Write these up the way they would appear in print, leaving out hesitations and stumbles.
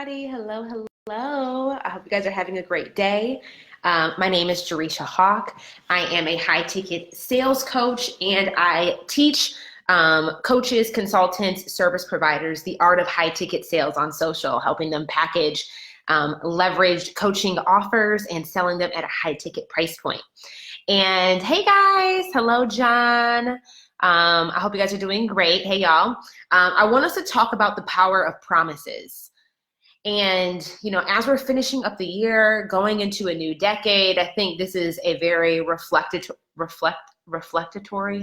everybody. Hello, hello. I hope you guys are having a great day. My name is Jerisha Hawk. I am a high ticket sales coach, and I teach coaches, consultants, service providers the art of high ticket sales on social, helping them package leveraged coaching offers and selling them at a high ticket price point. And hey guys, hello John. I hope you guys are doing great. Hey y'all. I want us to talk about the power of promises. And, you know, as we're finishing up the year, going into a new decade, I think this is a very reflectatory,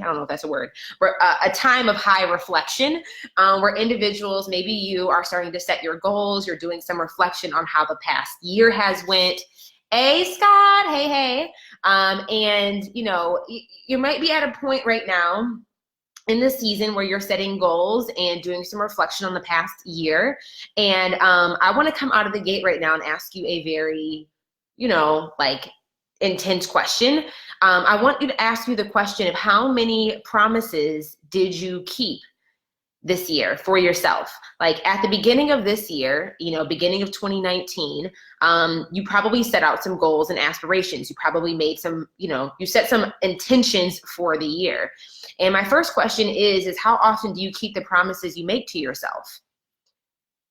I don't know if that's a word, a time of high reflection where individuals, maybe you are starting to set your goals, you're doing some reflection on how the past year has went. Hey, Scott, hey. And, you know, you might be at a point right now in the season where you're setting goals and doing some reflection on the past year. And I want to come out of the gate right now and ask you a very, you know, like intense question. I want you to ask you the question of how many promises did you keep this year for yourself? Like at the beginning of this year, you know, beginning of 2019, you probably set out some goals and aspirations. You probably made some, you know, you set some intentions for the year. And my first question is how often do you keep the promises you make to yourself?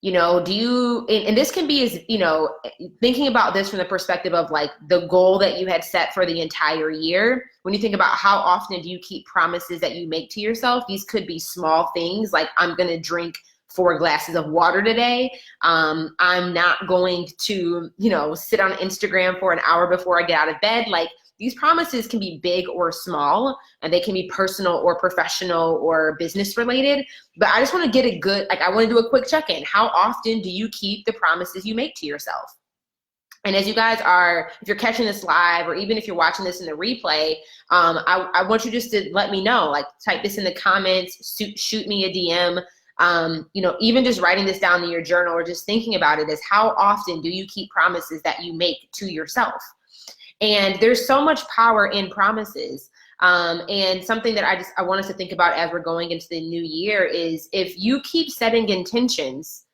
You know, do you, and this can be as, you know, thinking about this from the perspective of like the goal that you had set for the entire year. When you think about how often do you keep promises that you make to yourself, these could be small things like I'm going to drink 4 glasses of water today. I'm not going to, you know, sit on Instagram for an hour before I get out of bed. Like these promises can be big or small, and they can be personal or professional or business related. But I just want to get a good, like I want to do a quick check-in. How often do you keep the promises you make to yourself? And as you guys are, if you're catching this live, or even if you're watching this in the replay, I want you just to let me know, like type this in the comments, shoot me a DM. You know, even just writing this down in your journal or just thinking about it is how often do you keep promises that you make to yourself? And there's so much power in promises. And something that I want us to think about as we're going into the new year is if you keep setting intentions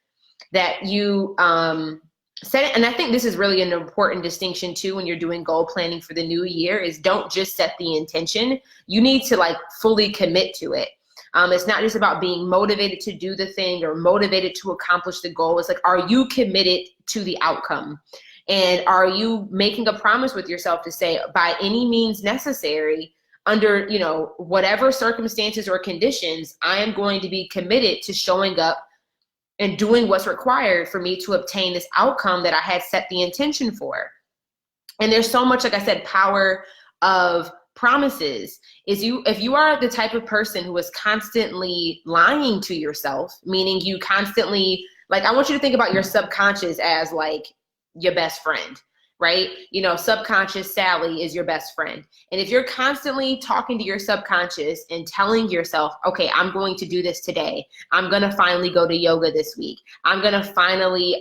that you set it, and I think this is really an important distinction too when you're doing goal planning for the new year, is don't just set the intention. You need to like fully commit to it. It's not just about being motivated to do the thing or motivated to accomplish the goal. It's like, are you committed to the outcome? And are you making a promise with yourself to say, by any means necessary, under, you know, whatever circumstances or conditions, I am going to be committed to showing up and doing what's required for me to obtain this outcome that I had set the intention for. And there's so much, like I said, power of promises. If you are the type of person who is constantly lying to yourself, meaning you constantly, like, I want you to think about your subconscious as like your best friend, right? You know, subconscious Sally is your best friend. And if you're constantly talking to your subconscious and telling yourself, okay, I'm going to do this today. I'm going to finally go to yoga this week. I'm going to finally,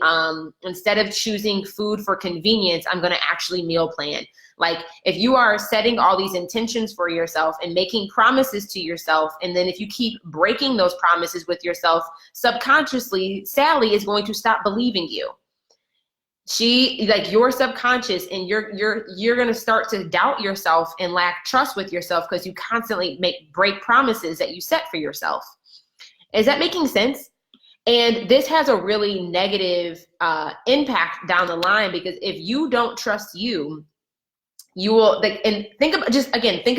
instead of choosing food for convenience, I'm going to actually meal plan. Like if you are setting all these intentions for yourself and making promises to yourself, and then if you keep breaking those promises with yourself, subconsciously, Sally is going to stop believing you. She, like your subconscious, and you're going to start to doubt yourself and lack trust with yourself because you constantly break promises that you set for yourself. Is that making sense? And this has a really negative impact down the line, because if you don't trust you, you will, like, and think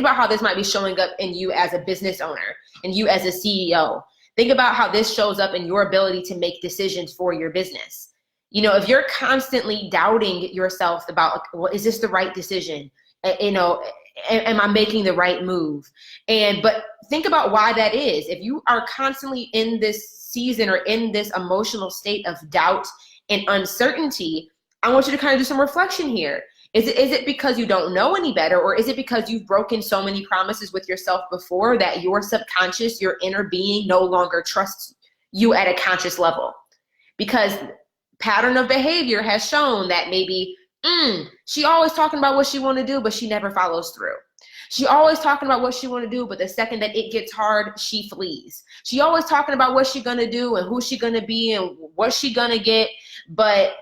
about how this might be showing up in you as a business owner and you as a CEO. Think about how this shows up in your ability to make decisions for your business. You know, if you're constantly doubting yourself about, well, is this the right decision? You know, am I making the right move? But think about why that is. If you are constantly in this season or in this emotional state of doubt and uncertainty, I want you to kind of do some reflection here. Is it because you don't know any better, or is it because you've broken so many promises with yourself before that your subconscious, your inner being, no longer trusts you at a conscious level? Because pattern of behavior has shown that maybe she always talking about what she want to do, but she never follows through. She always talking about what she want to do, but the second that it gets hard, she flees. She always talking about what she gonna do and who she gonna be and what she gonna get, but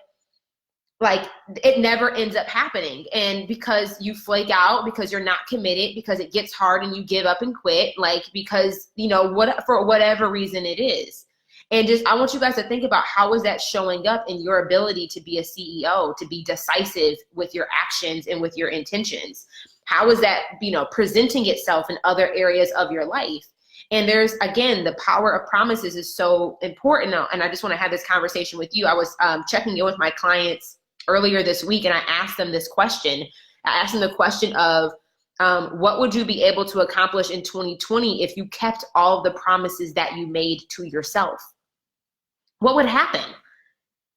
like it never ends up happening. And because you flake out, because you're not committed, because it gets hard and you give up and quit, like because what for whatever reason it is. And just I want you guys to think about how is that showing up in your ability to be a CEO, to be decisive with your actions and with your intentions. How is that presenting itself in other areas of your life? And there's, again, the power of promises is so important now. And I just want to have this conversation with you. I was checking in with my clients earlier this week, and I asked them this question. I asked them the question of, what would you be able to accomplish in 2020 if you kept all of the promises that you made to yourself? What would happen,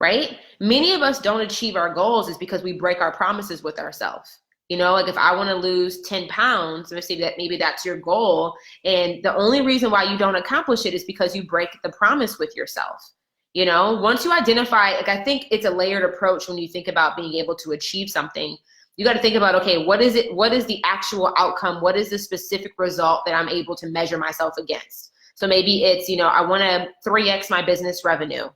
right? Many of us don't achieve our goals is because we break our promises with ourselves. Like if I want to lose 10 pounds, let's say that maybe that's your goal, and the only reason why you don't accomplish it is because you break the promise with yourself. Once you identify, like I think it's a layered approach when you think about being able to achieve something. You got to think about, okay, what is it? What is the actual outcome? What is the specific result that I'm able to measure myself against? So maybe it's, I want to 3x my business revenue.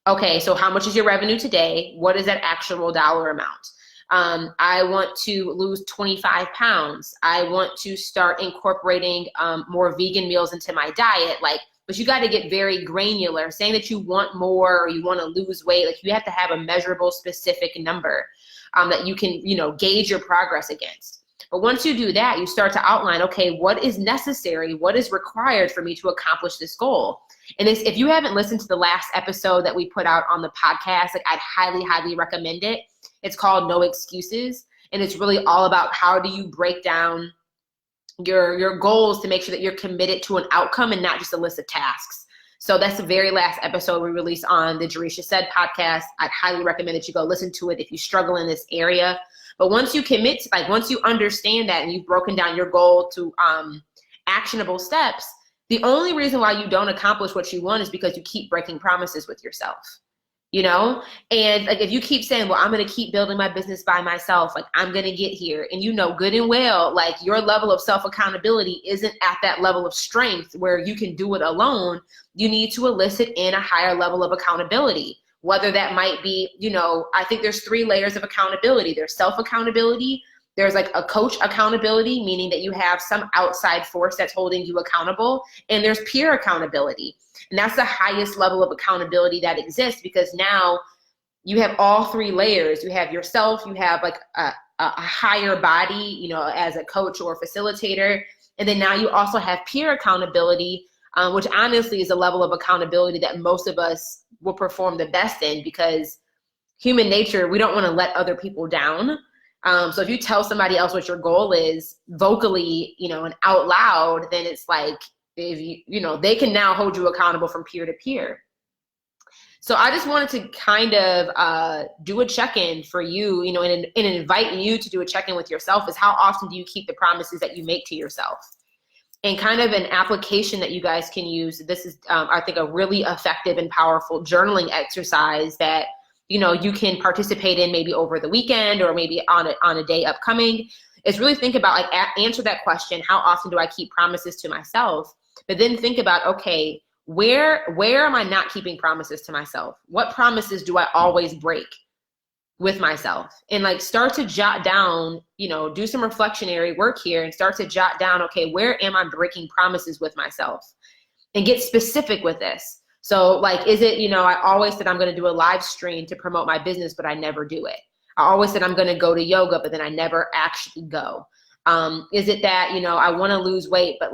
Okay, so how much is your revenue today? What is that actual dollar amount? I want to lose 25 pounds. I want to start incorporating more vegan meals into my diet. But you got to get very granular. Saying that you want more or you want to lose weight, like you have to have a measurable, specific number that you can, gauge your progress against. But once you do that, you start to outline, okay, what is necessary? What is required for me to accomplish this goal? And this, if you haven't listened to the last episode that we put out on the podcast, I'd highly, highly recommend it. It's called No Excuses. And it's really all about how do you break down your goals to make sure that you're committed to an outcome and not just a list of tasks. So that's the very last episode we released on the Jerisha Said podcast. I'd highly recommend that you go listen to it if you struggle in this area. But once you commit to, once you understand that and you've broken down your goal to actionable steps, the only reason why you don't accomplish what you want is because you keep breaking promises with yourself. And if you keep saying, well, I'm going to keep building my business by myself, I'm going to get here, and good and well, your level of self-accountability isn't at that level of strength where you can do it alone. You need to elicit in a higher level of accountability, whether that might be, I think there's 3 layers of accountability. There's self-accountability. There's a coach accountability, meaning that you have some outside force that's holding you accountable. And there's peer accountability. And that's the highest level of accountability that exists, because now you have all 3 layers. You have yourself, you have a higher body, as a coach or facilitator. And then now you also have peer accountability, which honestly is a level of accountability that most of us will perform the best in, because human nature, we don't want to let other people down. So if you tell somebody else what your goal is vocally, and out loud, then it's if they can now hold you accountable from peer to peer. So I just wanted to kind of do a check-in for you, and inviting you to do a check-in with yourself is how often do you keep the promises that you make to yourself? And kind of an application that you guys can use. This is, I think, a really effective and powerful journaling exercise that you can participate in maybe over the weekend or maybe on a day upcoming. Is really think about answer that question: how often do I keep promises to myself? But then think about, okay, where am I not keeping promises to myself? What promises do I always break with myself? And start to jot down, do some reflectionary work here and start to jot down, okay, where am I breaking promises with myself? And get specific with this. So is it, I always said I'm going to do a live stream to promote my business, but I never do it. I always said I'm going to go to yoga, but then I never actually go. Is it that, I want to lose weight, but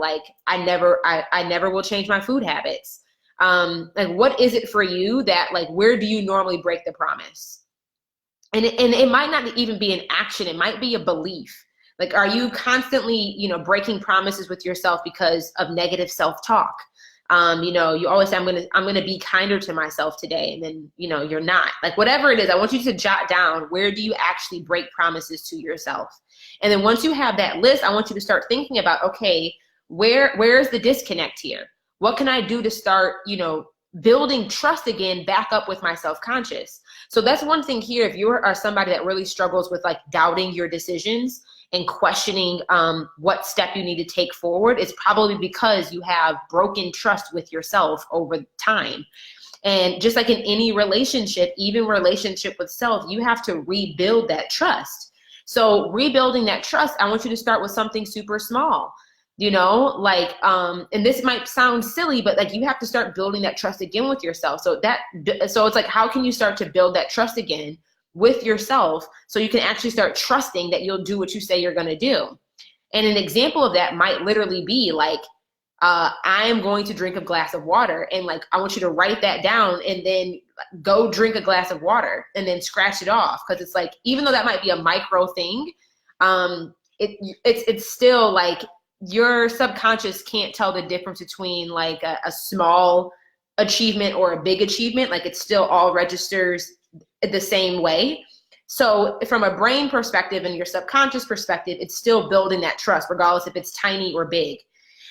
I never will change my food habits? What is it for you that where do you normally break the promise? And it might not even be an action. It might be a belief. Are you constantly, breaking promises with yourself because of negative self-talk? You always say, I'm going to be kinder to myself today. And then, you're not. Whatever it is, I want you to jot down, where do you actually break promises to yourself? And then once you have that list, I want you to start thinking about, okay, where is the disconnect here? What can I do to start, building trust again back up with my self-conscious? So that's one thing here. If you are somebody that really struggles with doubting your decisions and questioning what step you need to take forward, it's probably because you have broken trust with yourself over time. And just like in any relationship, even relationship with self, you have to rebuild that trust. So rebuilding that trust, I want you to start with something super small, like, and this might sound silly, but like you have to start building that trust again with yourself. So it's like, how can you start to build that trust again with yourself so you can actually start trusting that you'll do what you say you're going to do? And an example of that might literally be like, I am going to drink a glass of water, and like, I want you to write that down and then go drink a glass of water and then scratch it off. Cause it's like, even though that might be a micro thing, it's still like your subconscious can't tell the difference between like a small achievement or a big achievement. Like it still all registers the same way. So from a brain perspective and your subconscious perspective, it's still building that trust regardless if it's tiny or big.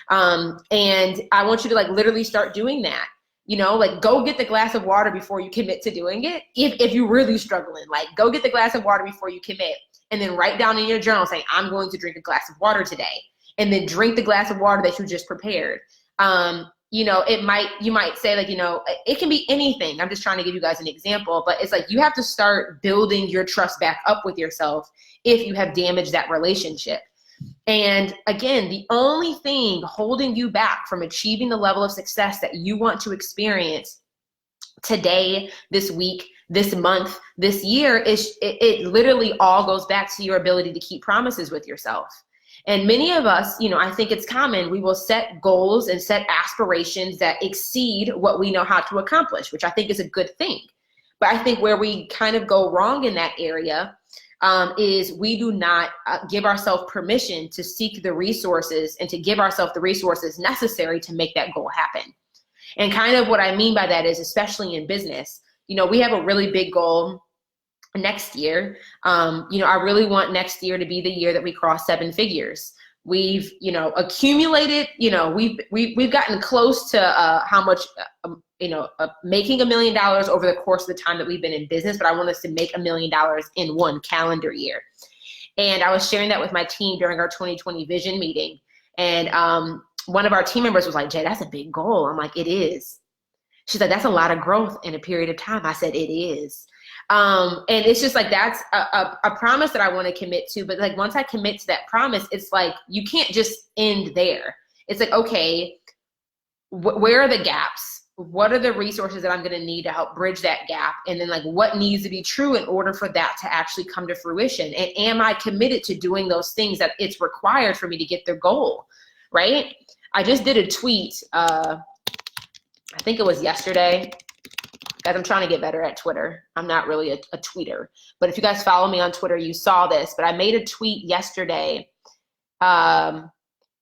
And I want you to like literally start doing that, like go get the glass of water before you commit to doing it. If you're really struggling, like go get the glass of water before you commit, and then write down in your journal saying, I'm going to drink a glass of water today, and then drink the glass of water that you just prepared. You might say like, it can be anything. I'm just trying to give you guys an example, but it's like, you have to start building your trust back up with yourself if you have damaged that relationship. And again, the only thing holding you back from achieving the level of success that you want to experience today, this week, this month, this year is it literally all goes back to your ability to keep promises with yourself. And many of us, I think it's common, we will set goals and set aspirations that exceed what we know how to accomplish, which I think is a good thing. But I think where we kind of go wrong in that area is we do not give ourselves permission to seek the resources and to give ourselves the resources necessary to make that goal happen. And kind of what I mean by that is, especially in business, we have a really big goal next year. I really want next year to be the year that we cross 7 figures. We've, accumulated, we've gotten close to how much, making $1 million over the course of the time that we've been in business, but I want us to make $1 million in 1 calendar year. And I was sharing that with my team during our 2020 vision meeting. And one of our team members was like, Jay, that's a big goal. I'm like, it is. She's like, that's a lot of growth in a period of time. I said, it is. And it's just like, that's a promise that I want to commit to. But like, once I commit to that promise, it's like, you can't just end there. It's like, okay, where are the gaps? What are the resources that I'm going to need to help bridge that gap? And then like, what needs to be true in order for that to actually come to fruition? And am I committed to doing those things that it's required for me to get the goal, right? I just did a tweet, I think it was yesterday. Guys, I'm trying to get better at Twitter. I'm not really a tweeter, but if you guys follow me on Twitter, you saw this, but I made a tweet yesterday.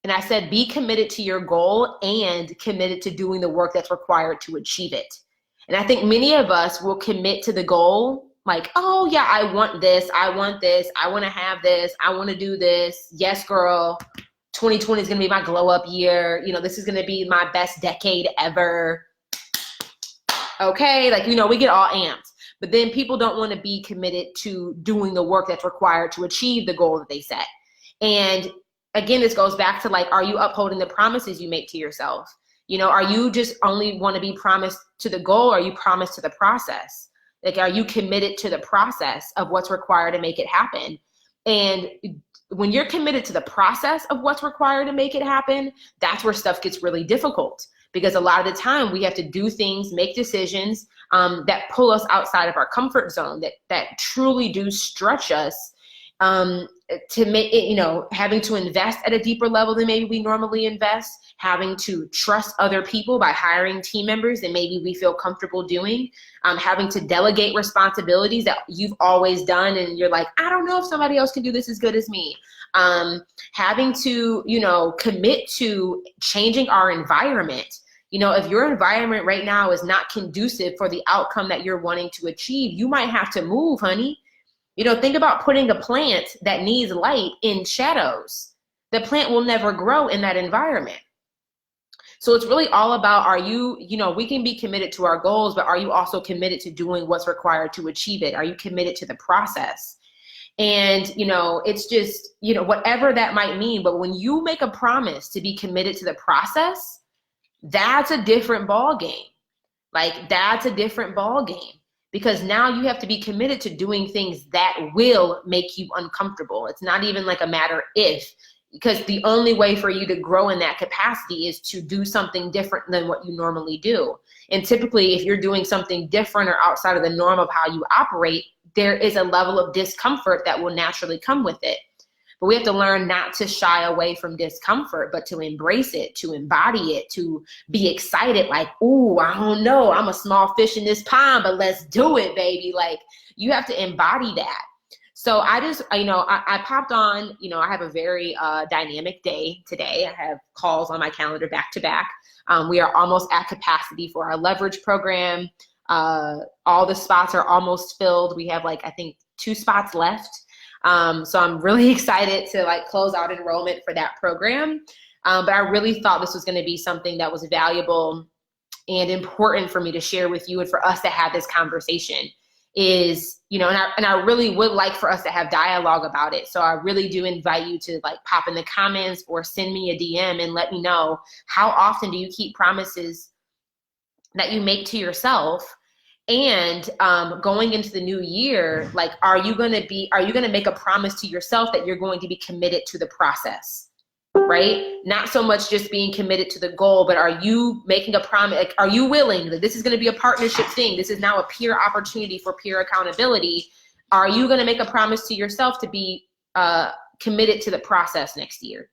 And I said, be committed to your goal and committed to doing the work that's required to achieve it. And I think many of us will commit to the goal like, oh yeah, I want this. I want this. I want to have this. I want to do this. Yes, girl. 2020 is going to be my glow up year. This is going to be my best decade ever. Okay. Like, we get all amped, but then people don't want to be committed to doing the work that's required to achieve the goal that they set. And again, this goes back to like, are you upholding the promises you make to yourself? Are you just only want to be promised to the goal, or are you promised to the process? Like, are you committed to the process of what's required to make it happen? And when you're committed to the process of what's required to make it happen, that's where stuff gets really difficult, because a lot of the time we have to do things, make decisions that pull us outside of our comfort zone, that truly do stretch us to make it, having to invest at a deeper level than maybe we normally invest, having to trust other people by hiring team members that maybe we feel comfortable doing, having to delegate responsibilities that you've always done and you're like, I don't know if somebody else can do this as good as me. Having to, commit to changing our environment. If your environment right now is not conducive for the outcome that you're wanting to achieve, you might have to move, honey. Think about putting a plant that needs light in shadows. The plant will never grow in that environment. So it's really all about, are you, we can be committed to our goals, but are you also committed to doing what's required to achieve it? Are you committed to the process? And, you know, it's just, you know, whatever that might mean. But when you make a promise to be committed to the process, that's a different ball game. Like, that's a different ball game, because now you have to be committed to doing things that will make you uncomfortable. It's not even like a matter if, because the only way for you to grow in that capacity is to do something different than what you normally do. And typically, if you're doing something different or outside of the norm of how you operate, there is a level of discomfort that will naturally come with it. But we have to learn not to shy away from discomfort, but to embrace it, to embody it, to be excited, like, ooh, I don't know, I'm a small fish in this pond, but let's do it, baby. Like, you have to embody that. So I just, you know, I popped on, you know, I have a very dynamic day today. I have calls on my calendar back to back. We are almost at capacity for our leverage program. All the spots are almost filled. We have like, I think 2 spots left. So I'm really excited to like close out enrollment for that program. But I really thought this was going to be something that was valuable and important for me to share with you and for us to have this conversation is, you know, and I really would like for us to have dialogue about it. So I really do invite you to like pop in the comments or send me a DM and let me know, how often do you keep promises that you make to yourself? And going into the new year, like, are you going to make a promise to yourself that you're going to be committed to the process, right? Not so much just being committed to the goal, but are you making a promise? Like, are you willing that this is going to be a partnership thing? This is now a peer opportunity for peer accountability. Are you going to make a promise to yourself to be committed to the process next year?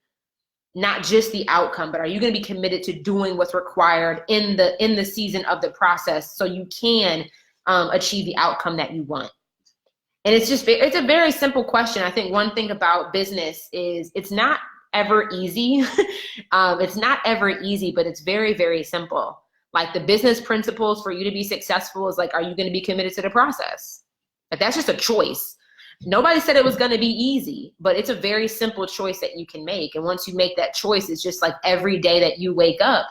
Not just the outcome, but are you going to be committed to doing what's required in the season of the process so you can achieve the outcome that you want? And it's a very simple question. I think one thing about business is it's not ever easy. It's not ever easy, but it's very, very simple. Like, the business principles for you to be successful is like, are you going to be committed to the process? Like, that's just a choice. Nobody said it was going to be easy, but it's a very simple choice that you can make. And once you make that choice, it's just like every day that you wake up,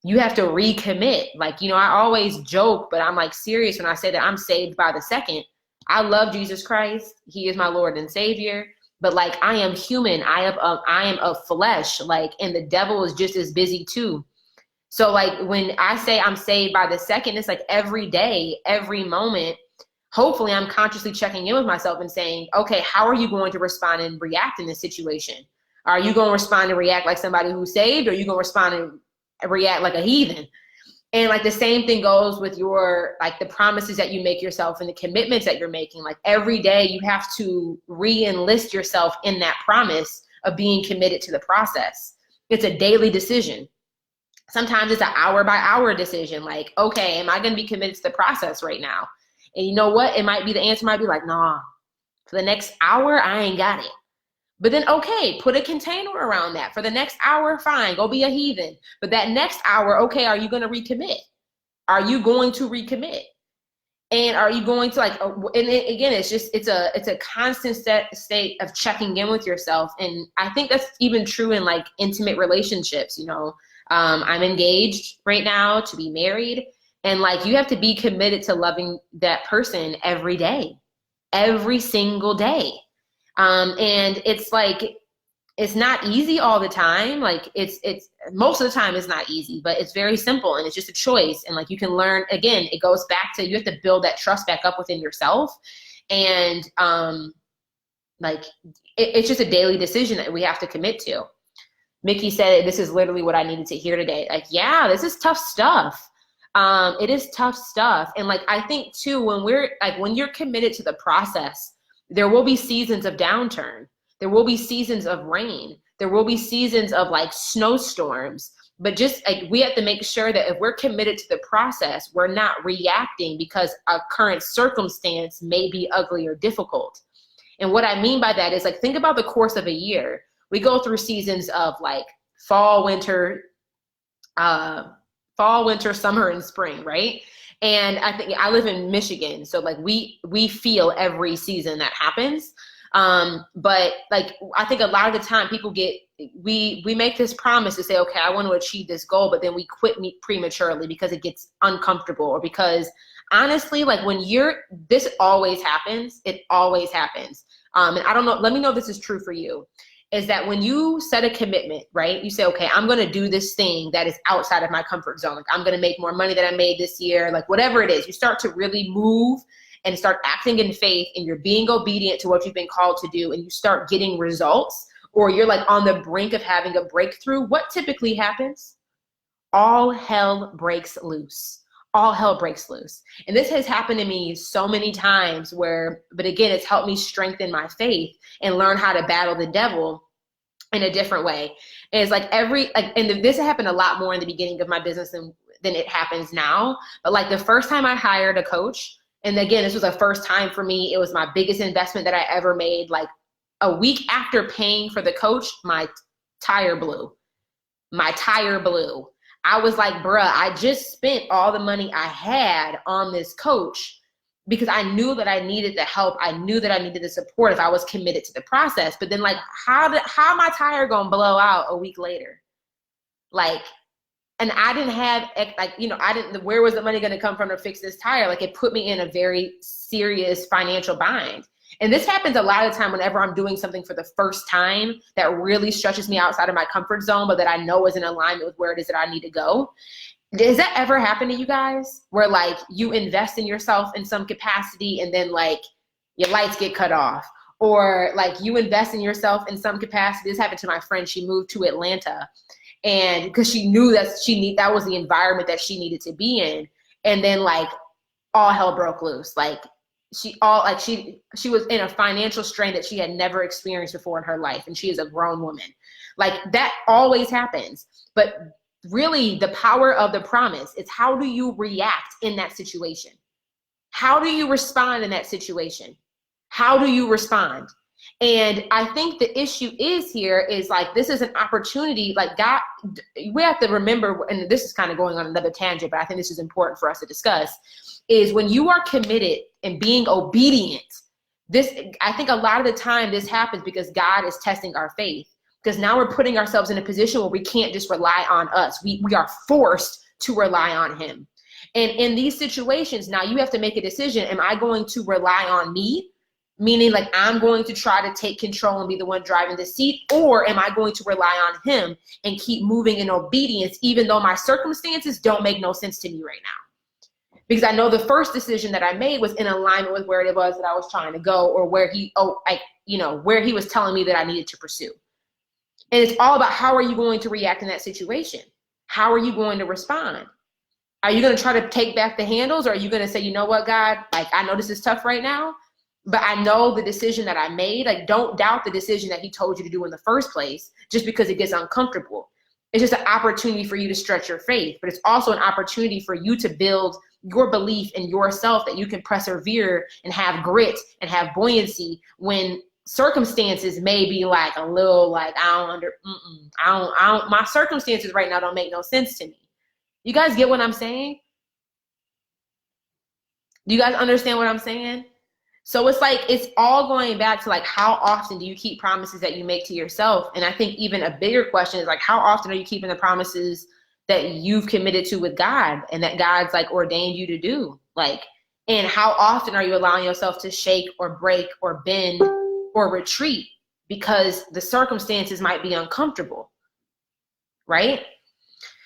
you have to recommit. Like, you know, I always joke, but I'm like serious when I say that I'm saved by the second. I love Jesus Christ. He is my Lord and Savior. But like, I am human. I am of flesh. Like, and the devil is just as busy too. So like, when I say I'm saved by the second, it's like every day, every moment. Hopefully I'm consciously checking in with myself and saying, okay, how are you going to respond and react in this situation? Are you going to respond and react like somebody who's saved, or are you going to respond and react like a heathen? And like, the same thing goes with your, like, the promises that you make yourself and the commitments that you're making. Like, every day you have to re-enlist yourself in that promise of being committed to the process. It's a daily decision. Sometimes it's an hour by hour decision. Like, okay, am I going to be committed to the process right now? And you know what? It might be, the answer might be like, nah, for the next hour, I ain't got it. But then, okay, put a container around that. For the next hour, fine, go be a heathen. But that next hour, okay, are you going to recommit? Are you going to recommit? And are you going to like, and again, it's a constant state of checking in with yourself. And I think that's even true in like intimate relationships. You know, I'm engaged right now to be married. And like, you have to be committed to loving that person every day, every single day. And it's like, it's not easy all the time. Like, it's most of the time it's not easy, but it's very simple, and it's just a choice. And like, you can learn, again, it goes back to, you have to build that trust back up within yourself. And like, it's just a daily decision that we have to commit to. Mickey said, this is literally what I needed to hear today. Like, yeah, this is tough stuff. It is tough stuff. And like, I think too, when you're committed to the process, there will be seasons of downturn. There will be seasons of rain. There will be seasons of like snowstorms. But just like, we have to make sure that if we're committed to the process, we're not reacting because a current circumstance may be ugly or difficult. And what I mean by that is, like, think about the course of a year. We go through seasons of like fall, winter, summer, and spring, right? And I think I live in Michigan, so like we feel every season that happens. But like, I think a lot of the time people we make this promise to say, okay, I want to achieve this goal, but then we quit prematurely because it gets uncomfortable, or because honestly, like, this always happens. It always happens. and I don't know, let me know if this is true for you, is that when you set a commitment, right? You say, okay, I'm going to do this thing that is outside of my comfort zone. Like, I'm going to make more money than I made this year. Like, whatever it is, you start to really move and start acting in faith, and you're being obedient to what you've been called to do, and you start getting results, or you're like on the brink of having a breakthrough. What typically happens? All hell breaks loose. All hell breaks loose. And this has happened to me so many times but again, it's helped me strengthen my faith and learn how to battle the devil in a different way. And it's like and this happened a lot more in the beginning of my business than it happens now. But like the first time I hired a coach, and again, this was a first time for me, it was my biggest investment that I ever made. Like a week after paying for the coach, my tire blew. I was like, bruh, I just spent all the money I had on this coach because I knew that I needed the help. I knew that I needed the support if I was committed to the process. But then like, how my tire gonna blow out a week later? Like, and I didn't have, like, you know, where was the money gonna come from to fix this tire? Like, it put me in a very serious financial bind. And this happens a lot of the time whenever I'm doing something for the first time that really stretches me outside of my comfort zone, but that I know is in alignment with where it is that I need to go. Does that ever happen to you guys? Where like you invest in yourself in some capacity and then like your lights get cut off, or like you invest in yourself in some capacity? This happened to my friend. She moved to Atlanta, and because she knew that that was the environment that she needed to be in. And then like all hell broke loose. Like she was in a financial strain that she had never experienced before in her life. And she is a grown woman. Like that always happens. But really the power of the promise is, how do you react in that situation? How do you respond in that situation? How do you respond? And I think the issue is like, this is an opportunity. Like God, we have to remember, and this is kind of going on another tangent, but I think this is important for us to discuss, is when you are committed and being obedient, I think a lot of the time this happens because God is testing our faith, because now we're putting ourselves in a position where we can't just rely on us. We are forced to rely on him. And in these situations, now you have to make a decision. Am I going to rely on me? Meaning like I'm going to try to take control and be the one driving the seat, or am I going to rely on him and keep moving in obedience, even though my circumstances don't make no sense to me right now? Because I know the first decision that I made was in alignment with where it was that I was trying to go, or where he was telling me that I needed to pursue. And it's all about, how are you going to react in that situation? How are you going to respond? Are you going to try to take back the handles, or are you going to say, you know what, God, like I know this is tough right now, but I know the decision that I made. Like, don't doubt the decision that he told you to do in the first place just because it gets uncomfortable. It's just an opportunity for you to stretch your faith, but it's also an opportunity for you to build your belief in yourself, that you can persevere and have grit and have buoyancy when circumstances may be like a little like, my circumstances right now don't make no sense to me. You guys get what I'm saying? Do you guys understand what I'm saying? So it's like, it's all going back to like, how often do you keep promises that you make to yourself? And I think even a bigger question is like, how often are you keeping the promises that you've committed to with God and that God's like ordained you to do? Like, and how often are you allowing yourself to shake or break or bend or retreat because the circumstances might be uncomfortable, right?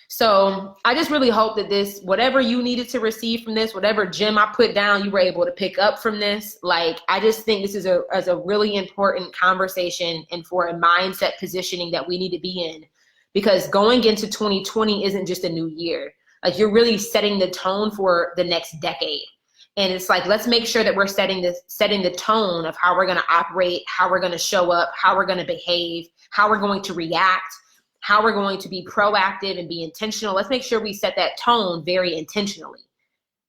So I just really hope that this, whatever you needed to receive from this, whatever gem I put down, you were able to pick up from this. Like, I just think this is a really important conversation and for a mindset positioning that we need to be in, because going into 2020 isn't just a new year. Like, you're really setting the tone for the next decade. And it's like, let's make sure that we're setting the tone of how we're going to operate, how we're going to show up, how we're going to behave, how we're going to react, how we're going to be proactive and be intentional. Let's make sure we set that tone very intentionally,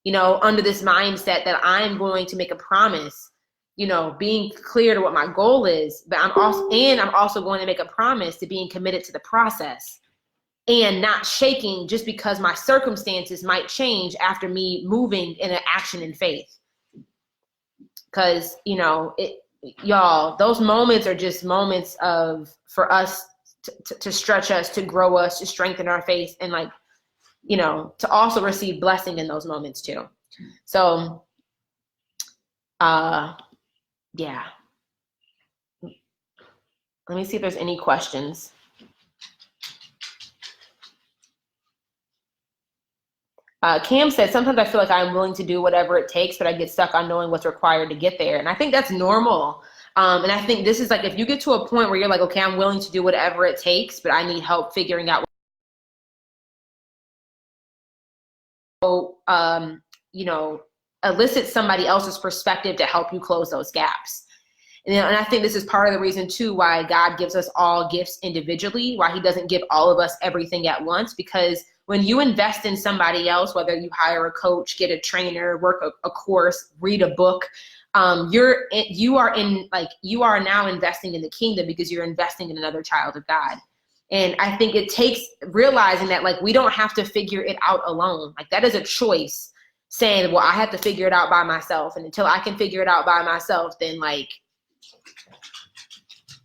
you know, under this mindset that I'm going to make a promise, you know, being clear to what my goal is, but I'm also going to make a promise to being committed to the process and not shaking just because my circumstances might change after me moving in an action in faith. Because, you know, y'all, those moments are just moments for us to stretch us, to grow us, to strengthen our faith, and like, you know, to also receive blessing in those moments too. So, yeah. Let me see if there's any questions. Cam said, sometimes I feel like I'm willing to do whatever it takes, but I get stuck on knowing what's required to get there. And I think that's normal. And I think this is like, if you get to a point where you're like, okay, I'm willing to do whatever it takes, but I need help figuring out, you know, elicit somebody else's perspective to help you close those gaps. And I think this is part of the reason too why God gives us all gifts individually, why he doesn't give all of us everything at once, because when you invest in somebody else, whether you hire a coach, get a trainer, work a course, read a book, you are now investing in the kingdom because you're investing in another child of God. And I think it takes realizing that like we don't have to figure it out alone. Like that is a choice, saying, well, I have to figure it out by myself. And until I can figure it out by myself, then like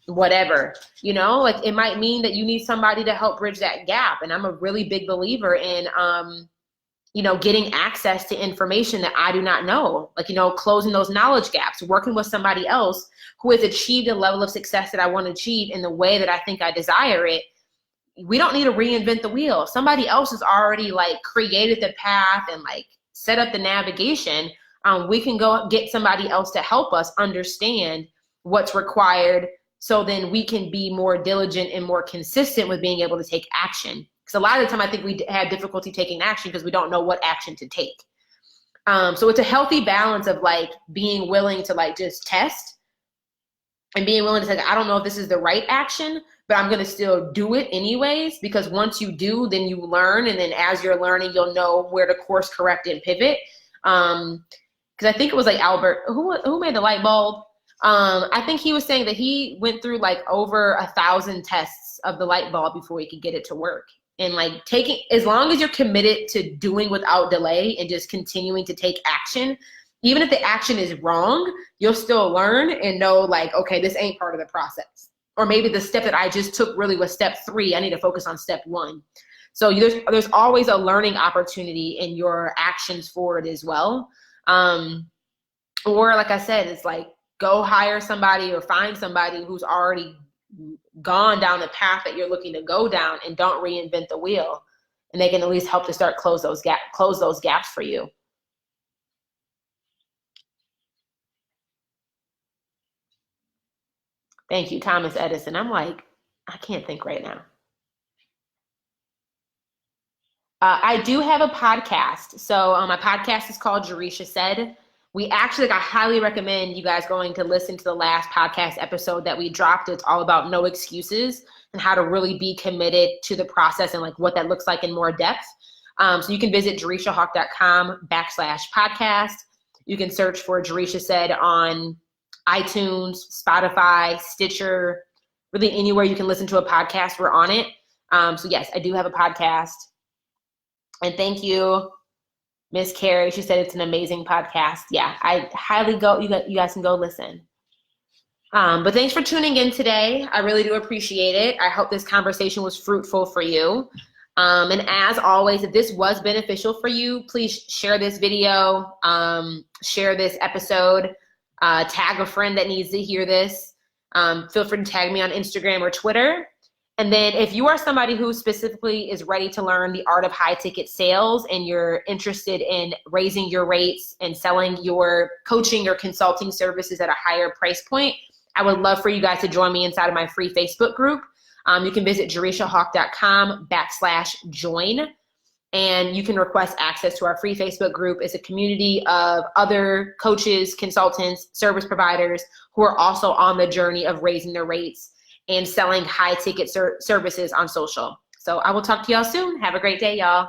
whatever, you know, like it might mean that you need somebody to help bridge that gap. And I'm a really big believer in, you know, getting access to information that I do not know, like, you know, closing those knowledge gaps, working with somebody else who has achieved a level of success that I want to achieve in the way that I think I desire it. We don't need to reinvent the wheel. Somebody else has already like created the path and like set up the navigation. We can go get somebody else to help us understand what's required, so then we can be more diligent and more consistent with being able to take action. Because a lot of the time I think we have difficulty taking action because we don't know what action to take. So it's a healthy balance of like being willing to like just test and being willing to say, I don't know if this is the right action, but I'm going to still do it anyways, because once you do, then you learn. And then as you're learning, you'll know where to course correct and pivot. Because I think it was like Albert, who made the light bulb? I think he was saying that he went through like over 1,000 tests of the light bulb before he could get it to work. And like as long as you're committed to doing without delay and just continuing to take action, even if the action is wrong, you'll still learn and know like, okay, this ain't part of the process. Or maybe the step that I just took really was step 3. I need to focus on step 1. So there's always a learning opportunity in your actions forward as well. Or like I said, it's like, go hire somebody or find somebody who's already gone down the path that you're looking to go down, and don't reinvent the wheel. And they can at least help to start close those gaps for you. Thank you, Thomas Edison. I'm like, I can't think right now. I do have a podcast. So my podcast is called Jerisha Said. We actually, I highly recommend you guys going to listen to the last podcast episode that we dropped. It's all about no excuses and how to really be committed to the process and like what that looks like in more depth. So you can visit jerishahawk.com/podcast. You can search for Jerisha Said on iTunes, Spotify, Stitcher, really anywhere you can listen to a podcast, we're on it. So yes, I do have a podcast. And thank you, Miss Carrie. She said it's an amazing podcast. Yeah, I highly go, you guys can go listen. But thanks for tuning in today. I really do appreciate it. I hope this conversation was fruitful for you. And as always, if this was beneficial for you, please share this video, share this episode, tag a friend that needs to hear this. Feel free to tag me on Instagram or Twitter. And then if you are somebody who specifically is ready to learn the art of high ticket sales and you're interested in raising your rates and selling your coaching or consulting services at a higher price point, I would love for you guys to join me inside of my free Facebook group. You can visit jerishahawk.com/join, and you can request access to our free Facebook group. It's a community of other coaches, consultants, service providers who are also on the journey of raising their rates and selling high ticket services on social. So I will talk to y'all soon. Have a great day, y'all.